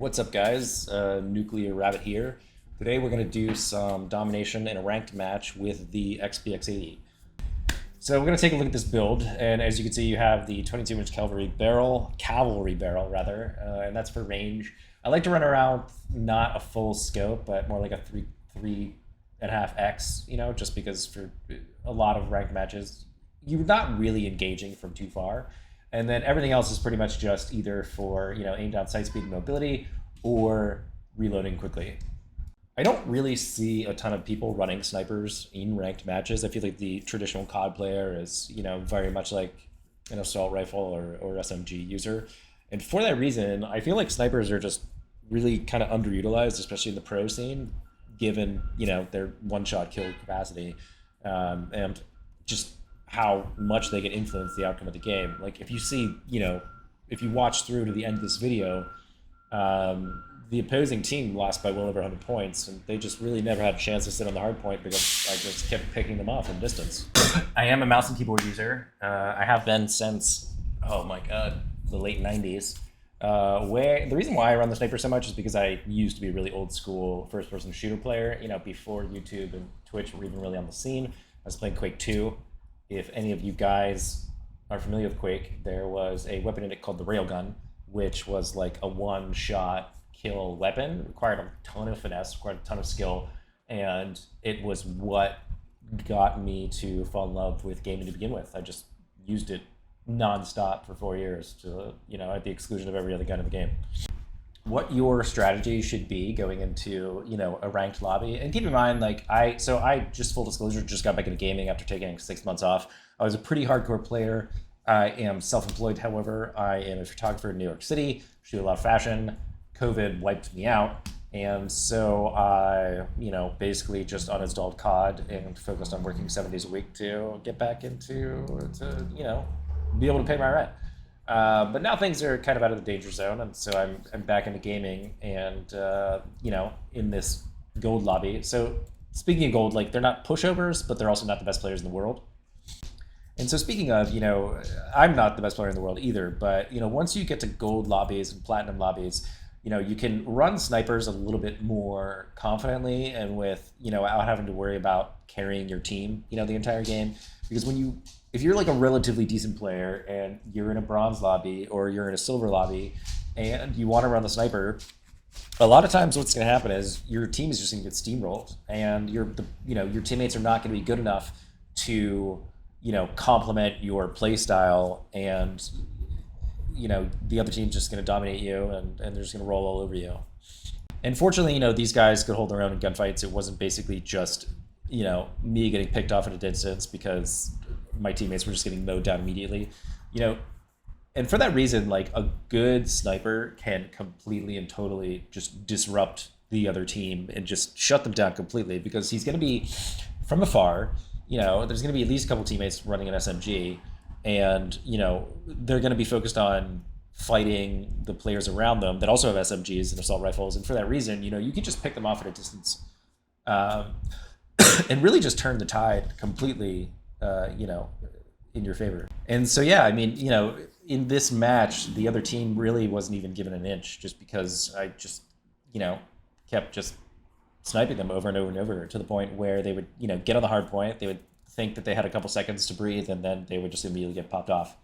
What's up, guys? Nuclear Rabbit here. Today we're going to do some domination in a ranked match with the SPX80. So we're going to take a look at this build, and as you can see, you have the 22-inch cavalry barrel, and that's for range. I like to run around not a full scope, but more like a 3.5x, just because for a lot of ranked matches, you're not really engaging from too far. And then everything else is pretty much just either for, aim down sight speed and mobility or reloading quickly. I don't really see a ton of people running snipers in ranked matches. I feel like the traditional COD player is, very much like an assault rifle or SMG user. And for that reason, I feel like snipers are just really kind of underutilized, especially in the pro scene, given, their one-shot kill capacity and just how much they can influence the outcome of the game. Like if you see, if you watch through to the end of this video, the opposing team lost by well over 100 points, and they just really never had a chance to sit on the hard point because I just kept picking them off from distance. I am a mouse and keyboard user. I have been since, oh my god, the late 90s. Where the reason why I run the sniper so much is because I used to be a really old school first-person shooter player. Before YouTube and Twitch were even really on the scene. I was playing Quake 2. If any of you guys are familiar with Quake, there was a weapon in it called the railgun, which was like a one-shot kill weapon. It required a ton of finesse, required a ton of skill, and it was what got me to fall in love with gaming to begin with. I just used it nonstop for 4 years to, at the exclusion of every other gun in the game. What your strategy should be going into, a ranked lobby. And keep in mind, I just full disclosure, just got back into gaming after taking 6 months off. I was a pretty hardcore player. I am self-employed, however. I am a photographer in New York City, shoot a lot of fashion. COVID wiped me out. And so I, basically just uninstalled COD and focused on working 7 days a week to get back into, be able to pay my rent. But now things are kind of out of the danger zone, and so I'm back into gaming and, in this gold lobby. So speaking of gold, they're not pushovers, but they're also not the best players in the world. And so speaking of, I'm not the best player in the world either, but, once you get to gold lobbies and platinum lobbies, you can run snipers a little bit more confidently and without having to worry about carrying your team, the entire game. Because if you're like a relatively decent player and you're in a bronze lobby or you're in a silver lobby and you want to run the sniper, a lot of times what's going to happen is your team is just going to get steamrolled, and your teammates are not going to be good enough to, complement your play style, and the other team's just going to dominate you and they're just going to roll all over you. And fortunately, these guys could hold their own in gunfights. It wasn't basically just, me getting picked off at a distance because my teammates were just getting mowed down immediately, and for that reason, a good sniper can completely and totally just disrupt the other team and just shut them down completely, because he's going to be from afar, there's going to be at least a couple teammates running an SMG, and, they're going to be focused on fighting the players around them that also have SMGs and assault rifles. And for that reason, you can just pick them off at a distance and really just turn the tide completely, in your favor. And so, yeah, in this match, the other team really wasn't even given an inch, just because I just, kept just sniping them over and over and over, to the point where they would, get on the hard point. They would think that they had a couple seconds to breathe, and then they would just immediately get popped off.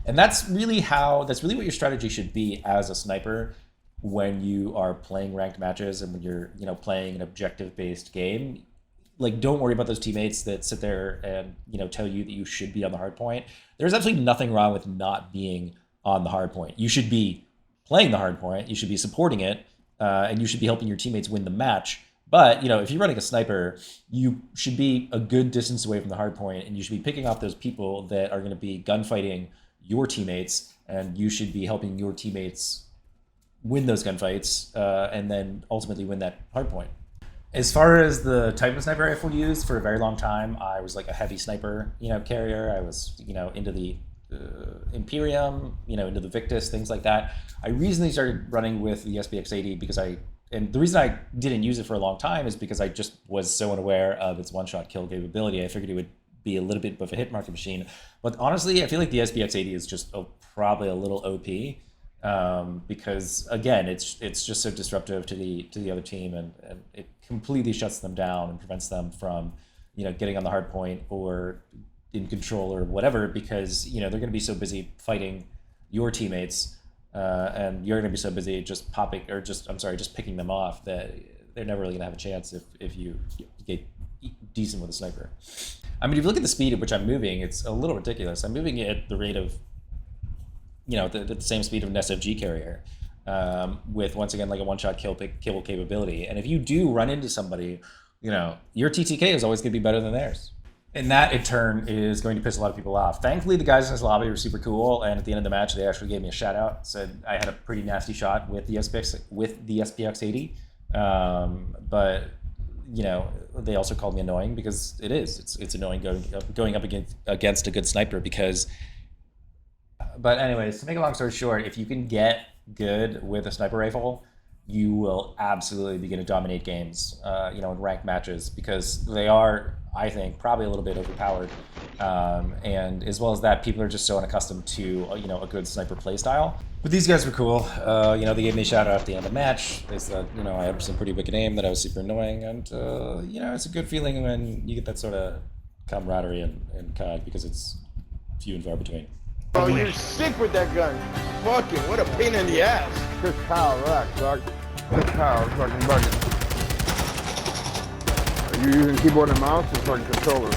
And that's really what your strategy should be as a sniper when you are playing ranked matches and when you're, playing an objective-based game. Don't worry about those teammates that sit there and, tell you that you should be on the hard point. There's absolutely nothing wrong with not being on the hard point. You should be playing the hard point. You should be supporting it, and you should be helping your teammates win the match. But, if you're running a sniper, you should be a good distance away from the hard point, and you should be picking off those people that are going to be gunfighting your teammates, and you should be helping your teammates win those gunfights, and then ultimately win that hard point. As far as the type of sniper rifle used, for a very long time, I was like a heavy sniper, carrier. I was, into the Imperium, into the Victus, things like that. I recently started running with the SPX80 and the reason I didn't use it for a long time is because I just was so unaware of its one-shot kill capability. I figured it would be a little bit of a hit market machine. But honestly, I feel like the SPX80 is just probably a little OP. because again, it's just so disruptive to the other team, and it completely shuts them down and prevents them from, getting on the hard point or in control or whatever, because they're going to be so busy fighting your teammates, and you're going to be so busy just picking them off, that they're never really going to have a chance if you get decent with a sniper. I mean, if you look at the speed at which I'm moving, it's a little ridiculous. I'm moving at the rate of, the same speed of an SFG carrier, with, once again, like a one-shot kill capability. And if you do run into somebody, your TTK is always going to be better than theirs. And that, in turn, is going to piss a lot of people off. Thankfully, the guys in this lobby were super cool, and at the end of the match, they actually gave me a shout-out. Said I had a pretty nasty shot with the SPX80. But they also called me annoying, because it's annoying going up against a good sniper, because. But anyways, to make a long story short, if you can get good with a sniper rifle, you will absolutely begin to dominate games, in ranked matches, because they are, I think, probably a little bit overpowered. And as well as that, people are just so unaccustomed to, a good sniper play style. But these guys were cool. They gave me a shout out at the end of the match. They said, I had some pretty big aim, that I was super annoying. And, it's a good feeling when you get that sort of camaraderie and COD, because it's few and far between. Oh, you're sick with that gun. Fucking, what a pain in the ass. Just power, relax, dog. Just power, fucking bucket. Are you using keyboard and mouse or fucking controller?